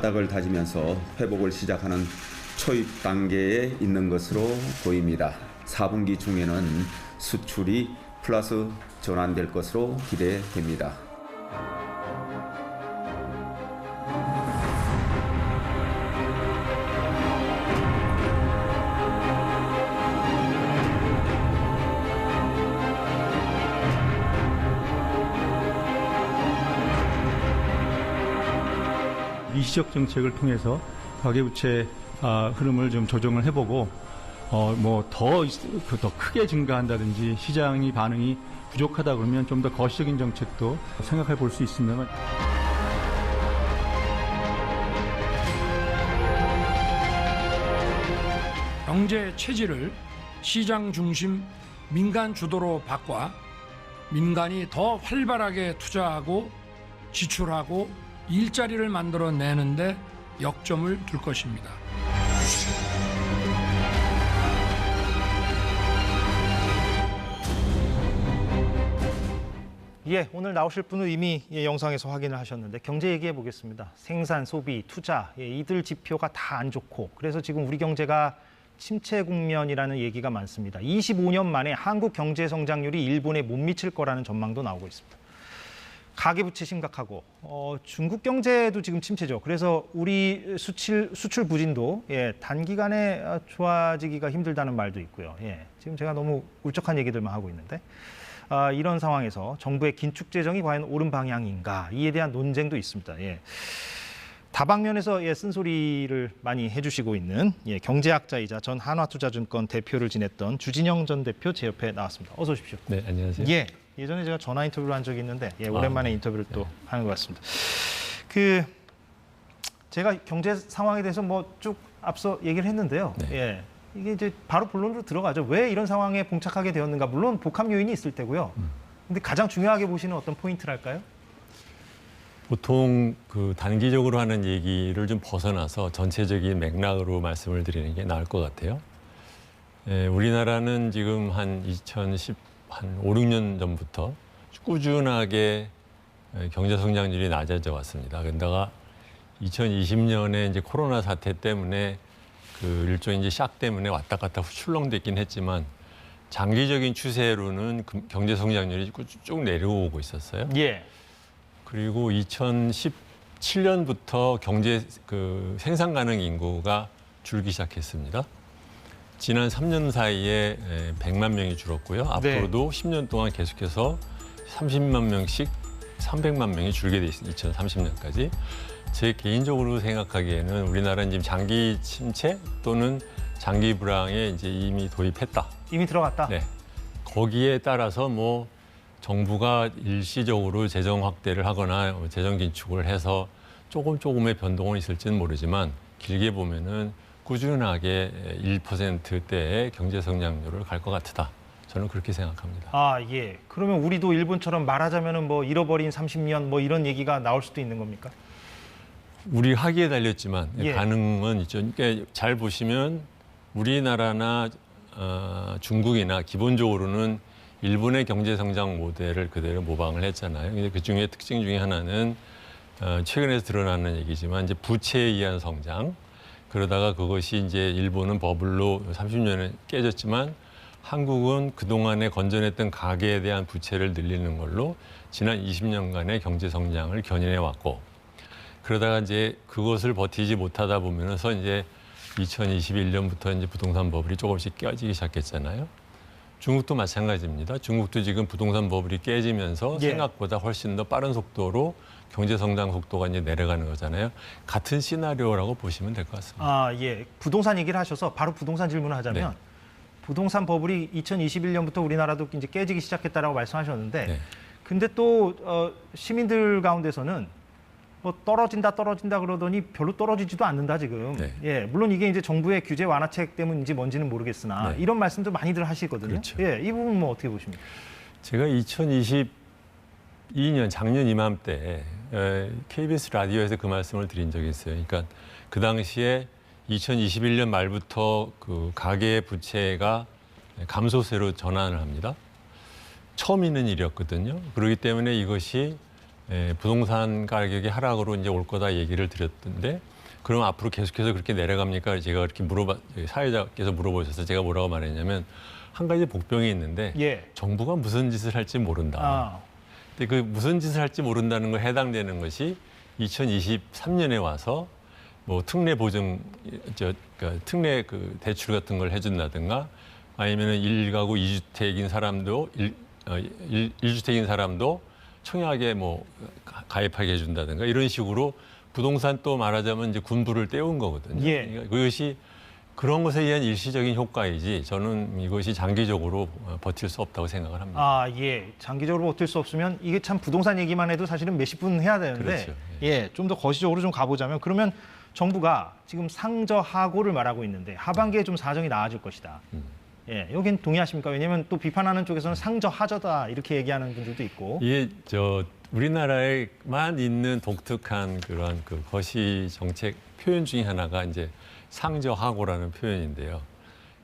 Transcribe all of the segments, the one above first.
바닥을 다지면서 회복을 시작하는 초입 단계에 있는 것으로 보입니다. 4분기 중에는 수출이 플러스 전환될 것으로 기대됩니다. 미시적 정책을 통해서 가계부채 흐름을 좀 조정을 해보고 더 크게 증가한다든지 시장이 반응이 부족하다 그러면 좀 더 거시적인 정책도 생각해 볼 수 있습니다만. 경제 체질을 시장 중심 민간 주도로 바꿔 민간이 더 활발하게 투자하고 지출하고 일자리를 만들어내는데 역점을 둘 것입니다. 예, 오늘 나오실 분은 이미 영상에서 확인을 하셨는데 경제 얘기해 보겠습니다. 생산, 소비, 투자 이들 지표가 다 안 좋고 그래서 지금 우리 경제가 침체 국면이라는 얘기가 많습니다. 25년 만에 한국 경제 성장률이 일본에 못 미칠 거라는 전망도 나오고 있습니다. 가계부채 심각하고 중국 경제도 지금 침체죠. 그래서 우리 수출 부진도 단기간에 좋아지기가 힘들다는 말도 있고요. 지금 제가 너무 울적한 얘기들만 하고 있는데 이런 상황에서 정부의 긴축 재정이 과연 옳은 방향인가 이에 대한 논쟁도 있습니다. 다방면에서 쓴소리를 많이 해주시고 있는 경제학자이자 전 한화투자증권 대표를 지냈던 주진영 전 대표 제 옆에 나왔습니다. 어서 오십시오. 네, 안녕하세요. 예전에 제가 전화 인터뷰를 한 적이 있는데 오랜만에 인터뷰를 또 하는 것 같습니다. 제가 경제 상황에 대해서 쭉 앞서 얘기를 했는데요. 이게 이제 바로 본론으로 들어가죠. 왜 이런 상황에 봉착하게 되었는가? 물론 복합 요인이 있을 테고요. 근데 가장 중요하게 보시는 어떤 포인트랄까요? 보통 단기적으로 하는 얘기를 좀 벗어나서 전체적인 맥락으로 말씀을 드리는 게 나을 것 같아요. 우리나라는 지금 한 5, 6년 전부터 꾸준하게 경제 성장률이 낮아져 왔습니다. 그런데가 2020년에 이제 코로나 사태 때문에 일종의 이제 샥 때문에 왔다 갔다 출렁댔긴 했지만 장기적인 추세로는 경제 성장률이 쭉 내려오고 있었어요. 그리고 2017년부터 경제 생산 가능 인구가 줄기 시작했습니다. 지난 3년 사이에 100만 명이 줄었고요. 앞으로도 10년 동안 계속해서 30만 명씩 300만 명이 줄게 돼 있습니다. 2030년까지. 제 개인적으로 생각하기에는 우리나라는 지금 장기 침체 또는 장기 불황에 이제 이미 도입했다. 이미 들어갔다? 네. 거기에 따라서 정부가 일시적으로 재정 확대를 하거나 재정 긴축을 해서 조금의 변동은 있을지는 모르지만 길게 보면은 꾸준하게 1%대의 경제 성장률을 갈 것 같다. 저는 그렇게 생각합니다. 그러면 우리도 일본처럼 말하자면은 잃어버린 30년 이런 얘기가 나올 수도 있는 겁니까? 우리 하기에 달렸지만 가능은 있죠. 그러니까 잘 보시면 우리나라나 중국이나 기본적으로는 일본의 경제 성장 모델을 그대로 모방을 했잖아요. 근데 그 중에 특징 중에 하나는 최근에 드러나는 얘기지만 이제 부채에 의한 성장. 그러다가 그것이 이제 일본은 버블로 30년에 깨졌지만 한국은 그동안에 건전했던 가계에 대한 부채를 늘리는 걸로 지난 20년간의 경제 성장을 견인해 왔고 그러다가 이제 그것을 버티지 못하다 보면서 이제 2021년부터 이제 부동산 버블이 조금씩 깨지기 시작했잖아요. 중국도 마찬가지입니다. 중국도 지금 부동산 버블이 깨지면서 생각보다 훨씬 더 빠른 속도로 경제 성장 속도가 이제 내려가는 거잖아요. 같은 시나리오라고 보시면 될 것 같습니다. 부동산 얘기를 하셔서 바로 부동산 질문을 하자면 부동산 버블이 2021년부터 우리나라도 이제 깨지기 시작했다라고 말씀하셨는데 근데 또 시민들 가운데서는 떨어진다 그러더니 별로 떨어지지도 않는다 지금. 물론 이게 이제 정부의 규제 완화책 때문인지 뭔지는 모르겠으나 이런 말씀도 많이들 하시거든요. 그렇죠. 이 부분 어떻게 보십니까? 제가 2022년 작년 이맘때 KBS 라디오에서 그 말씀을 드린 적이 있어요. 그러니까 그 당시에 2021년 말부터 가계 부채가 감소세로 전환을 합니다. 처음 있는 일이었거든요. 그렇기 때문에 이것이 부동산 가격의 하락으로 이제 올 거다 얘기를 드렸던데 그럼 앞으로 계속해서 그렇게 내려갑니까? 제가 이렇게 사회자께서 물어보셔서 제가 뭐라고 말했냐면 한 가지 복병이 있는데 예. 정부가 무슨 짓을 할지 모른다. 아. 근데 그 무슨 짓을 할지 모른다는 거에 해당되는 것이 2023년에 와서 뭐 특례 보증, 그러니까 특례 그 대출 같은 걸 해준다든가 아니면은 1가구 2주택인 사람도 1주택인 사람도 청약에 뭐 가입하게 해준다든가 이런 식으로 부동산 또 말하자면 이제 군부를 떼운 거거든요. 예. 그러니까 그것이 그런 것에 의한 일시적인 효과이지 저는 이것이 장기적으로 버틸 수 없다고 생각을 합니다. 아, 예. 장기적으로 버틸 수 없으면 이게 참 부동산 얘기만 해도 사실은 몇십 분 해야 되는데 그렇죠. 예, 좀 더 거시적으로 좀 가보자면 그러면 정부가 지금 상저하고를 말하고 있는데 하반기에 좀 사정이 나아질 것이다. 예, 여긴 동의하십니까? 왜냐하면 또 비판하는 쪽에서는 상저하저다 이렇게 얘기하는 분들도 있고. 이게 우리나라에만 있는 독특한 그런 그 거시 정책 표현 중에 하나가 이제 상저하고라는 표현인데요.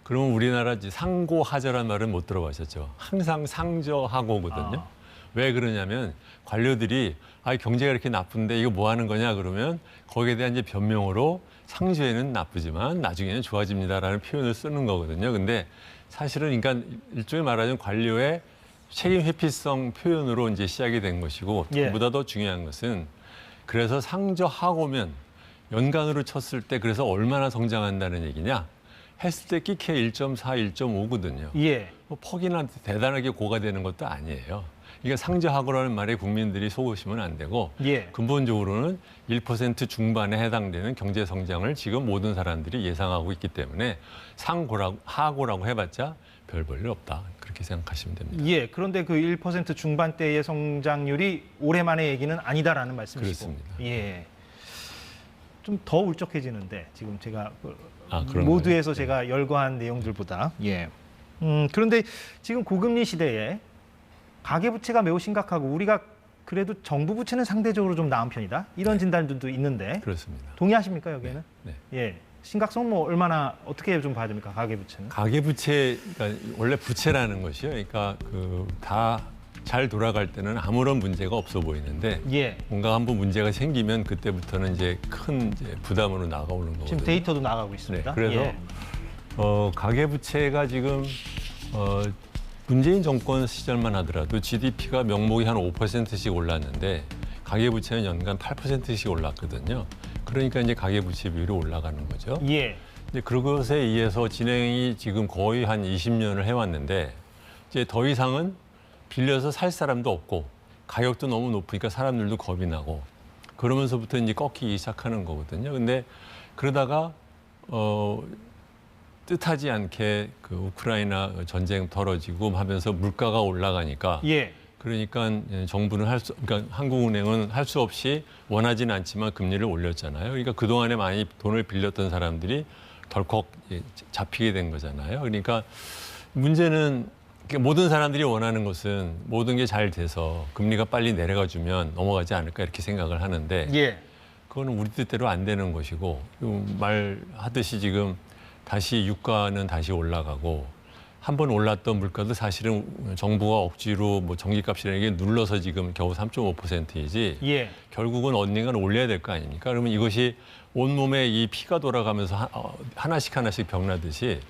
그러면 우리나라 상고하저란 말은 못 들어보셨죠? 항상 상저하고거든요. 아. 왜 그러냐면 관료들이 경제가 이렇게 나쁜데 이거 뭐 하는 거냐 그러면 거기에 대한 이제 변명으로 상주에는 나쁘지만 나중에는 좋아집니다라는 표현을 쓰는 거거든요. 근데 사실은 그러니까 일종의 말하자면 관료의 책임 회피성 표현으로 이제 시작이 된 것이고 예. 그보다 더 중요한 것은 그래서 상저하고면 연간으로 쳤을 때 그래서 얼마나 성장한다는 얘기냐 했을 때 끼케 1.4, 1.5거든요. 예. 뭐 퍽이나 대단하게 고가 되는 것도 아니에요. 그러니까 상저하고라는 말에 국민들이 속으시면 안 되고 예. 근본적으로는 1% 중반에 해당되는 경제 성장을 지금 모든 사람들이 예상하고 있기 때문에 하고라고 해봤자 별 볼일 없다. 그렇게 생각하시면 됩니다. 예. 그런데 그 1% 중반대의 성장률이 올해만의 얘기는 아니다라는 말씀이시고. 그렇습니다. 예. 좀 더 울적해지는데 지금 제가 그런가요? 모두에서 제가 열거한 내용들보다. 예. 그런데 지금 고금리 시대에 가계부채가 매우 심각하고 우리가 그래도 정부 부채는 상대적으로 좀 나은 편이다. 이런 진단들도 있는데 그렇습니다. 동의하십니까 여기에는? 네. 예. 심각성 뭐 얼마나 어떻게 좀 봐야 됩니까 가계부채는? 가계부채, 그러니까 원래 부채라는 것이요. 그러니까 다 잘 돌아갈 때는 아무런 문제가 없어 보이는데 예. 뭔가 한번 문제가 생기면 그때부터는 이제 큰 부담으로 나가오는 거거든요. 지금 데이터도 나가고 있습니다. 네, 그래서 예. 가계부채가 지금 문재인 정권 시절만 하더라도 GDP가 명목이 한 5%씩 올랐는데 가계부채는 연간 8%씩 올랐거든요. 그러니까 이제 가계부채 비율이 올라가는 거죠. 예. 근데 그것에 의해서 진행이 지금 거의 한 20년을 해왔는데 이제 더 이상은 빌려서 살 사람도 없고 가격도 너무 높으니까 사람들도 겁이 나고 그러면서부터 이제 꺾이기 시작하는 거거든요. 근데 그러다가 뜻하지 않게 그 우크라이나 전쟁 벌어지고 하면서 물가가 올라가니까 예. 그러니까 정부는 그러니까 한국은행은 할 수 없이 원하지는 않지만 금리를 올렸잖아요. 그러니까 그동안에 많이 돈을 빌렸던 사람들이 덜컥 잡히게 된 거잖아요. 그러니까 문제는 모든 사람들이 원하는 것은 모든 게 잘 돼서 금리가 빨리 내려가 주면 넘어가지 않을까 이렇게 생각을 하는데 예. 그거는 우리 뜻대로 안 되는 것이고 말하듯이 지금 다시 유가는 다시 올라가고 한 번 올랐던 물가도 사실은 정부가 억지로 뭐 전기값이라는 게 눌러서 지금 겨우 3.5%이지 예. 결국은 언젠가는 올려야 될 거 아닙니까? 그러면 이것이 온몸에 이 피가 돌아가면서 하나씩 병나듯이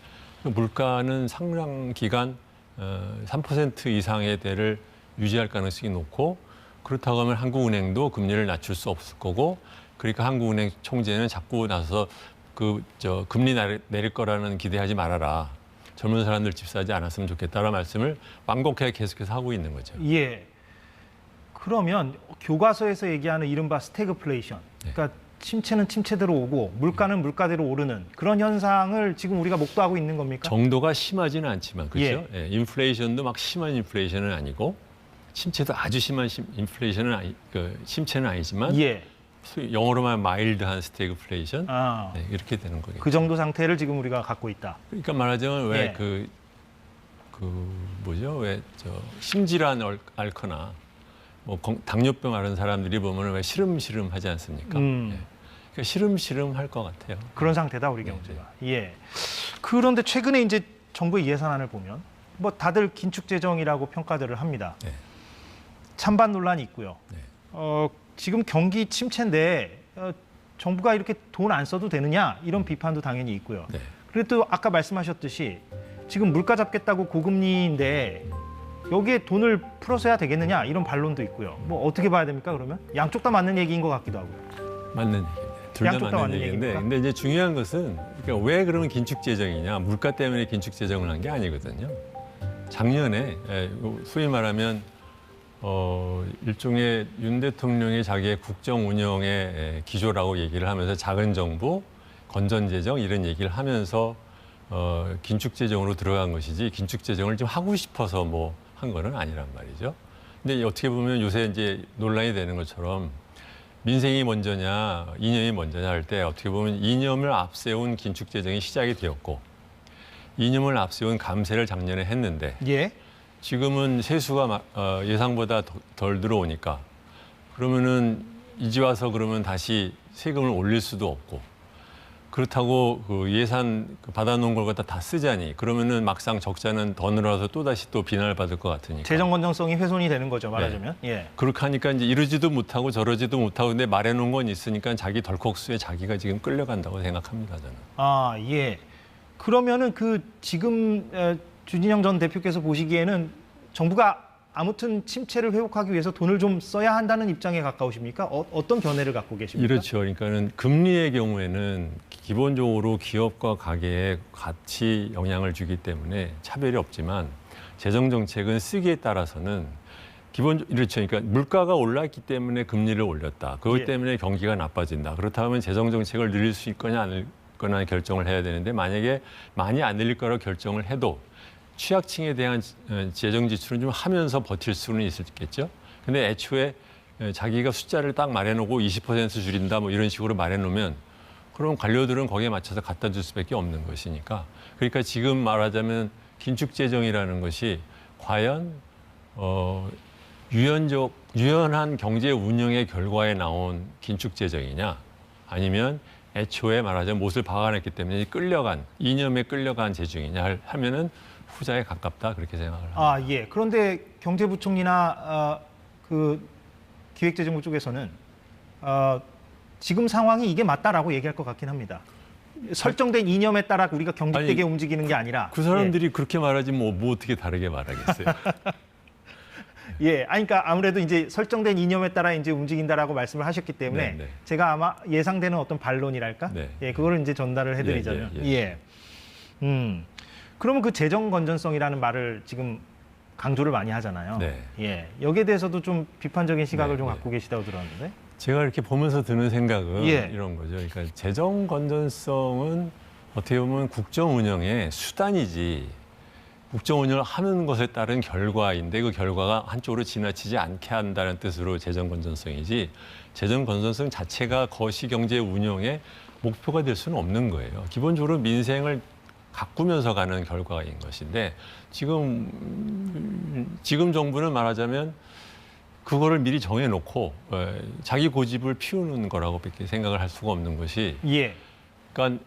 물가는 상당 기간 3% 이상의 대를 유지할 가능성이 높고 그렇다고 하면 한국은행도 금리를 낮출 수 없을 거고 그러니까 한국은행 총재는 자꾸 나서서 금리 내릴 거라는 기대하지 말아라. 젊은 사람들 집 사지 않았으면 좋겠다라는 말씀을 완곡하게 계속해서 하고 있는 거죠. 예. 그러면 교과서에서 얘기하는 이른바 스태그플레이션, 그러니까 침체는 침체대로 오고 물가는 물가대로 오르는 그런 현상을 지금 우리가 목도하고 있는 겁니까? 정도가 심하지는 않지만 그렇죠. 예. 인플레이션도 막 심한 인플레이션은 아니고 침체도 아주 심한 인플레이션은 침체는 아니지만 예. 영어로만 마일드한 스태그플레이션 아. 이렇게 되는 거겠죠. 그 정도 상태를 지금 우리가 갖고 있다. 그러니까 말하자면 왜 예. 심질환 앓거나 뭐 당뇨병 앓은 사람들이 보면 왜 시름시름 하지 않습니까? 예. 그러니까 시름시름 할 것 같아요. 그런 상태다 우리 경제가. 예. 그런데 최근에 이제 정부의 예산안을 보면 뭐 다들 긴축 재정이라고 평가들을 합니다. 네. 찬반 논란이 있고요. 네. 지금 경기 침체인데 정부가 이렇게 돈 안 써도 되느냐 이런 비판도 당연히 있고요. 네. 그리고 또 아까 말씀하셨듯이 지금 물가 잡겠다고 고금리인데 여기에 돈을 풀어서야 되겠느냐 이런 반론도 있고요. 뭐 어떻게 봐야 됩니까 그러면? 양쪽 다 맞는 얘기인 것 같기도 하고요. 맞는 얘기입니다. 둘 다 양쪽 다 맞는 맞는 얘기인데, 얘기입니까? 근데 이제 중요한 것은 그러니까 왜 그러면 긴축 재정이냐, 물가 때문에 긴축 재정을 한 게 아니거든요. 작년에 소위 말하면 일종의 윤 대통령이 자기의 국정 운영의 기조라고 얘기를 하면서 작은 정부, 건전 재정 이런 얘기를 하면서 긴축 재정으로 들어간 것이지 긴축 재정을 좀 하고 싶어서 뭐 한 거는 아니란 말이죠. 근데 어떻게 보면 요새 이제 논란이 되는 것처럼 민생이 먼저냐, 이념이 먼저냐 할 때 어떻게 보면 이념을 앞세운 긴축 재정이 시작이 되었고 이념을 앞세운 감세를 작년에 했는데 예. 지금은 세수가 예상보다 덜 들어오니까 그러면은 이제 와서 그러면 다시 세금을 올릴 수도 없고 그렇다고 그 예산 받아놓은 걸 갖다 다 쓰자니 그러면은 막상 적자는 더 늘어나서 또다시 또 비난을 받을 것 같으니까. 재정 건전성이 훼손이 되는 거죠 말하자면. 네. 예. 그렇게 하니까 이제 이러지도 못하고 저러지도 못하고 근데 말해놓은 건 있으니까 자기 덜컥수에 자기가 지금 끌려간다고 생각합니다 저는. 아 예. 그러면은 그 지금 주진영 전 대표께서 보시기에는 정부가 아무튼 침체를 회복하기 위해서 돈을 좀 써야 한다는 입장에 가까우십니까? 어떤 견해를 갖고 계십니까? 이렇죠. 그러니까는 금리의 경우에는 기본적으로 기업과 가게에 같이 영향을 주기 때문에 차별이 없지만 재정 정책은 쓰기에 따라서는 이렇죠. 그러니까 물가가 올랐기 때문에 금리를 올렸다. 그것 예. 때문에 경기가 나빠진다. 그렇다면 재정 정책을 늘릴 수 있거나 안 거나 결정을 해야 되는데 만약에 많이 안 늘릴 거라고 결정을 해도 취약층에 대한 재정 지출은 좀 하면서 버틸 수는 있겠죠. 근데 애초에 자기가 숫자를 딱 말해놓고 20% 줄인다 뭐 이런 식으로 말해놓으면 그럼 관료들은 거기에 맞춰서 갖다 줄 수밖에 없는 것이니까. 그러니까 지금 말하자면 긴축 재정이라는 것이 과연 유연한 경제 운영의 결과에 나온 긴축 재정이냐 아니면 애초에 말하자면 못을 박아냈기 때문에 이념에 끌려간 재정이냐 하면은 후자에 가깝다 그렇게 생각을 합니다. 아 예. 그런데 경제부총리나 그 기획재정부 쪽에서는 지금 상황이 이게 맞다라고 얘기할 것 같긴 합니다. 설정된 이념에 따라 우리가 경직되게 움직이는 게 아니라. 그 사람들이 그렇게 말하지 뭐 어떻게 다르게 말하겠어요. 예, 아니, 그러니까 아무래도 이제 설정된 이념에 따라 이제 움직인다라고 말씀을 하셨기 때문에 네. 제가 아마 예상되는 어떤 반론이랄까, 네. 예, 그거를 이제 전달을 해드리자면, 예. 그러면 그 재정 건전성이라는 말을 지금 강조를 많이 하잖아요. 네. 예, 여기에 대해서도 좀 비판적인 시각을 네, 좀 네. 갖고 계시다고 들었는데. 제가 이렇게 보면서 드는 생각은 예. 이런 거죠. 그러니까 재정 건전성은 어떻게 보면 국정 운영의 수단이지 국정 운영을 하는 것에 따른 결과인데 그 결과가 한쪽으로 지나치지 않게 한다는 뜻으로 재정 건전성이지 재정 건전성 자체가 거시 경제 운영의 목표가 될 수는 없는 거예요. 기본적으로 민생을 가꾸면서 가는 결과인 것인데 지금 정부는 말하자면 그거를 미리 정해놓고 자기 고집을 피우는 거라고밖에 생각을 할 수가 없는 것이 예. 그러니까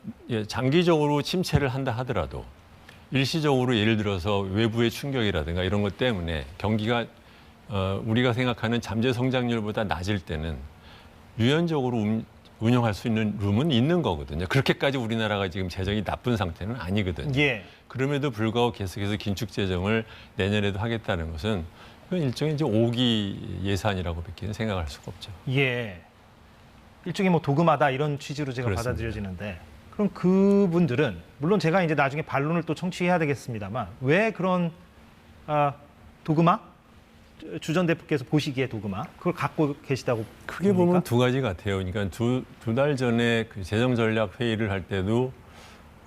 장기적으로 침체를 한다 하더라도 일시적으로 예를 들어서 외부의 충격이라든가 이런 것 때문에 경기가 우리가 생각하는 잠재 성장률보다 낮을 때는 유연적으로 운영할 수 있는 룸은 있는 거거든요. 그렇게까지 우리나라가 지금 재정이 나쁜 상태는 아니거든요. 예. 그럼에도 불구하고 계속해서 긴축 재정을 내년에도 하겠다는 것은 그건 일종의 이제 오기 예산이라고밖에 생각할 수가 없죠. 예. 일종의 뭐 도그마다 이런 취지로 제가 그렇습니다. 받아들여지는데 그럼 그분들은 물론 제가 이제 나중에 반론을 또 청취해야 되겠습니다만 왜 그런 도그마 주 전 대표께서 보시기에 도그마 그걸 갖고 계시다고 크게 봅니까? 보면 두 가지 같아요. 그러니까 두 달 전에 그 재정 전략 회의를 할 때도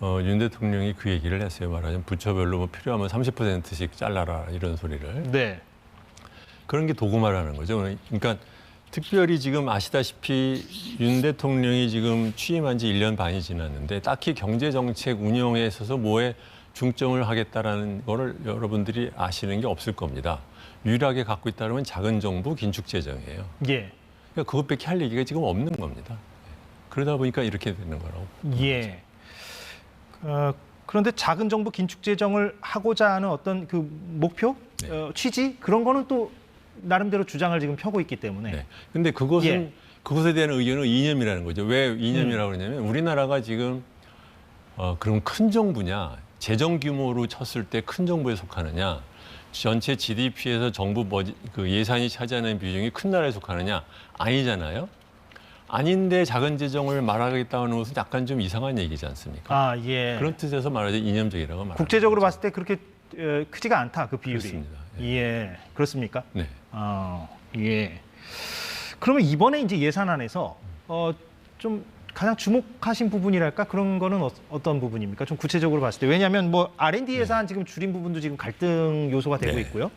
윤 대통령이 그 얘기를 했어요. 말하자면 부처별로 뭐 필요하면 30%씩 잘라라 이런 소리를. 네. 그런 게 도구마라는 거죠. 그러니까 특별히 지금 아시다시피 윤 대통령이 지금 취임한 지 1년 반이 지났는데 딱히 경제정책 운영에 있어서 뭐에 중점을 하겠다라는 거를 여러분들이 아시는 게 없을 겁니다. 유일하게 갖고 있다면 작은 정부 긴축 재정이에요. 예. 그러니까 그것밖에 할 얘기가 지금 없는 겁니다. 그러다 보니까 이렇게 되는 거라고. 예. 그런데 작은 정부 긴축 재정을 하고자 하는 어떤 그 목표, 네. 취지 그런 거는 또 나름대로 주장을 지금 펴고 있기 때문에. 네. 근데 그것은 예. 그것에 대한 의견은 이념이라는 거죠. 왜 이념이라고 그러냐면 우리나라가 지금 그럼 큰 정부냐, 재정 규모로 쳤을 때 큰 정부에 속하느냐, 전체 GDP에서 정부 그 예산이 차지하는 비중이 큰 나라에 속하느냐, 아니잖아요. 아닌데 작은 재정을 말하겠다는 것은 약간 좀 이상한 얘기지 않습니까? 아, 예. 그런 뜻에서 말하자면 이념적이라고 말합니다. 국제적으로 봤을 때 그렇게 크지가 않다, 그 비율이. 그렇습니다. 예, 그렇습니까? 네. 예. 그러면 이번에 이제 예산안에서 좀 가장 주목하신 부분이랄까 그런 거는 어떤 부분입니까? 좀 구체적으로 봤을 때. 왜냐하면 뭐 R&D 예산 지금 줄인 부분도 지금 갈등 요소가 되고 네. 있고요.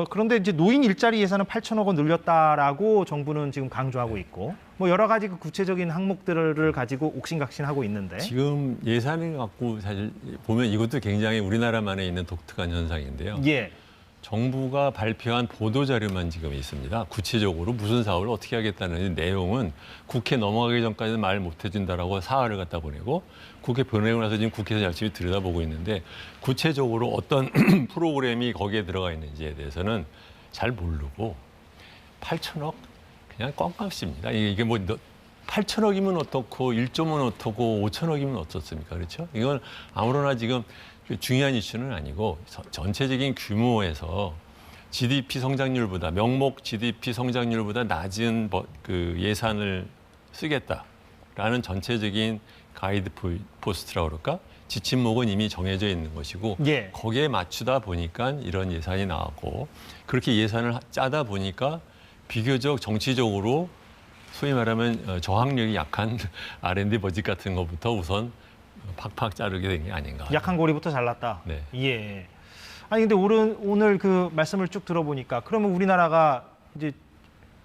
그런데 이제 노인 일자리 예산은 8천억 원 늘렸다라고 정부는 지금 강조하고 있고, 뭐 여러 가지 그 구체적인 항목들을 가지고 옥신각신하고 있는데. 지금 예산을 갖고 사실 보면 이것도 굉장히 우리나라만에 있는 독특한 현상인데요. 예. 정부가 발표한 보도자료만 지금 있습니다. 구체적으로 무슨 사업을 어떻게 하겠다는 내용은 국회 넘어가기 전까지는 말 못 해준다라고 사활을 갖다 보내고, 국회 보내고 나서 지금 국회에서 열심히 들여다보고 있는데 구체적으로 어떤 프로그램이 거기에 들어가 있는지에 대해서는 잘 모르고 8천억 그냥 껌값입니다. 이게 뭐 8천억이면 어떻고 1조면 어떻고 5천억이면 어떻습니까? 그렇죠? 이건 아무로나 지금 중요한 이슈는 아니고 전체적인 규모에서 GDP 성장률보다 명목 GDP 성장률보다 낮은 그 예산을 쓰겠다라는 전체적인 가이드 포스트라고 그럴까? 지침목은 이미 정해져 있는 것이고 예. 거기에 맞추다 보니까 이런 예산이 나왔고, 그렇게 예산을 짜다 보니까 비교적 정치적으로 소위 말하면 저항력이 약한 R&D 버짓 같은 것부터 우선 팍팍 자르게 된 게 아닌가. 약한 고리부터 잘랐다. 네. 예. 아니 근데 오늘 그 말씀을 쭉 들어보니까 그러면 우리나라가 이제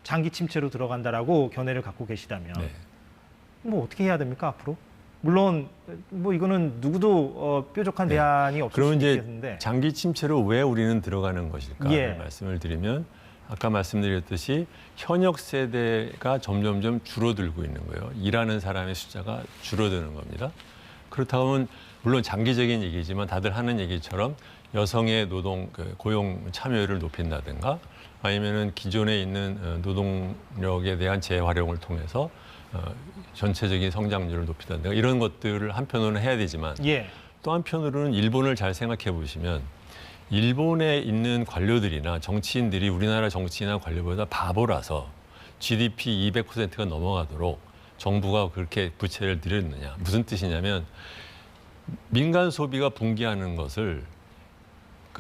장기 침체로 들어간다라고 견해를 갖고 계시다면 네. 뭐 어떻게 해야 됩니까 앞으로? 물론 뭐 이거는 누구도 뾰족한 네. 대안이 없을 그러면 수 이제 있겠는데. 장기 침체로 왜 우리는 들어가는 것일까 예. 말씀을 드리면, 아까 말씀드렸듯이 현역 세대가 점점점 줄어들고 있는 거예요. 일하는 사람의 숫자가 줄어드는 겁니다. 그렇다고 하면 물론 장기적인 얘기지만 다들 하는 얘기처럼 여성의 노동 고용 참여율을 높인다든가, 아니면은 기존에 있는 노동력에 대한 재활용을 통해서 전체적인 성장률을 높인다든가, 이런 것들을 한편으로는 해야 되지만 예. 또 한편으로는 일본을 잘 생각해 보시면 일본에 있는 관료들이나 정치인들이 우리나라 정치인이나 관료보다 바보라서 GDP 200%가 넘어가도록 정부가 그렇게 부채를 늘렸느냐. 무슨 뜻이냐면 민간 소비가 붕괴하는 것을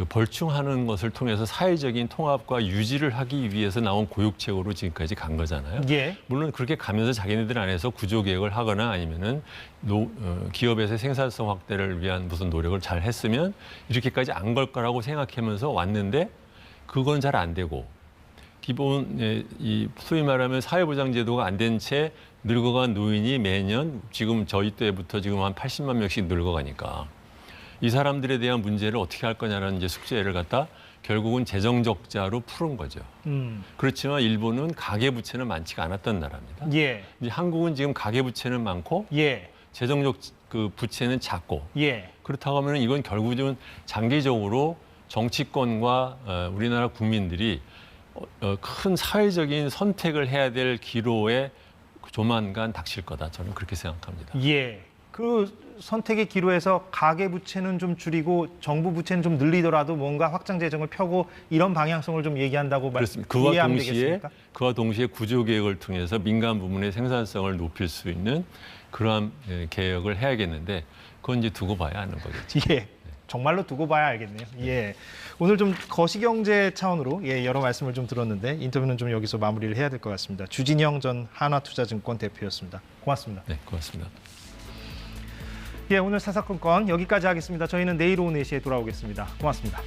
벌충하는 것을 통해서 사회적인 통합과 유지를 하기 위해서 나온 고육책으로 지금까지 간 거잖아요. 예. 물론 그렇게 가면서 자기네들 안에서 구조개혁을 하거나 아니면은 기업에서의 생산성 확대를 위한 무슨 노력을 잘 했으면 이렇게까지 안 걸 거라고 생각하면서 왔는데 그건 잘 안 되고, 기본 이 소위 말하면 사회보장제도가 안 된 채 늙어간 노인이 매년 지금 저희 때부터 지금 한 80만 명씩 늙어가니까 이 사람들에 대한 문제를 어떻게 할 거냐라는 이제 숙제를 갖다 결국은 재정 적자로 푸른 거죠. 그렇지만 일본은 가계부채는 많지가 않았던 나라입니다. 예. 이제 한국은 지금 가계부채는 많고 예. 재정적 그 부채는 작고, 예. 그렇다고 하면 이건 결국은 장기적으로 정치권과 우리나라 국민들이 큰 사회적인 선택을 해야 될 기로에 조만간 닥칠 거다. 저는 그렇게 생각합니다. 예. 그 선택의 기로에서 가계 부채는 좀 줄이고 정부 부채는 좀 늘리더라도 뭔가 확장 재정을 펴고 이런 방향성을 좀 얘기한다고 그렇습니다. 이해하면 되겠습니까? 그와 동시에 구조 개혁을 통해서 민간 부문의 생산성을 높일 수 있는 그러한 개혁을 해야겠는데, 그건 이제 두고 봐야 하는 거겠죠. 예. 정말로 두고 봐야 알겠네요. 예. 오늘 좀 거시경제 차원으로 여러 말씀을 좀 들었는데 인터뷰는 좀 여기서 마무리를 해야 될 것 같습니다. 주진영 전 한화투자증권 대표였습니다. 고맙습니다. 네, 고맙습니다. 예, 오늘 사사건건 여기까지 하겠습니다. 저희는 내일 오후 4시에 돌아오겠습니다. 고맙습니다.